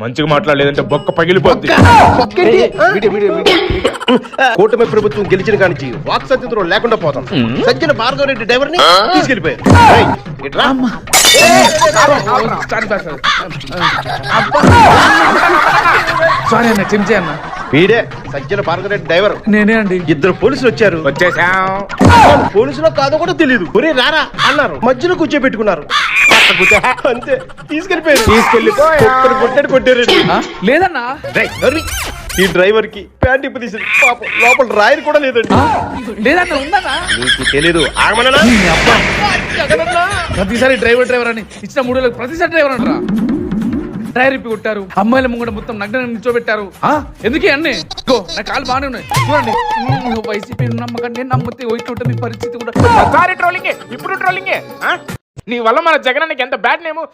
మంచిగా మాట్లాడలేదంటే బొక్క పగిలిపోద్ది. కూటమి ప్రభుత్వం గెలిచిన కానించి వాక్ సత్యంతో లేకుండా పోతాం. సజ్జన భార్గవ రెడ్డి డ్రైవర్ ని తీసుకెళ్లిపోయారు. సారీ అన్న, క్షమించే అన్న. వీడే సజ్జన భార్గవ రెడ్డి డ్రైవర్. నేనే అండి. ఇద్దరు పోలీసులు వచ్చారు. వచ్చేసాం. పోలీసులో కాదో కూడా తెలియదు. ఒరే రారా అన్నారు. మధ్యలో కూర్చోబెట్టుకున్నారు. అంతే తీసుకెళ్లిపోయారు. కొట్టారు. లేదన్నా. ఈ డ్రైవర్ కి ప్యాంట్ ఇప్పు తీసింది. పాపం లోపల రాయర్ కూడా లేదండి. లేదన్నా, ఉందన్నా. నీకు తెలీదు. ఆగమన్నా. ప్రతిసారి డ్రైవర్ అని ఇచ్చిన 3 వేలకు ప్రతిసారి డ్రైవర్ అంటారా? టైర్ ఇప్పి కొట్టారు, అమ్మాయిల ముంగట మొత్తం నగ్నంగా నిల్చోబెట్టారు. ఎందుకే అన్నీ నా కాలు బాగానే ఉన్నాయి చూడండి. వైసీపీ నమ్మకం నేను నమ్మితే ఇట్లుంటే మీ పరిస్థితి కూడా. సారీ ట్రోలింగే, ఇప్పుడు ట్రోలింగే. నీ వల్ల మన జగనానికి ఎంత బ్యాడ్ నేము.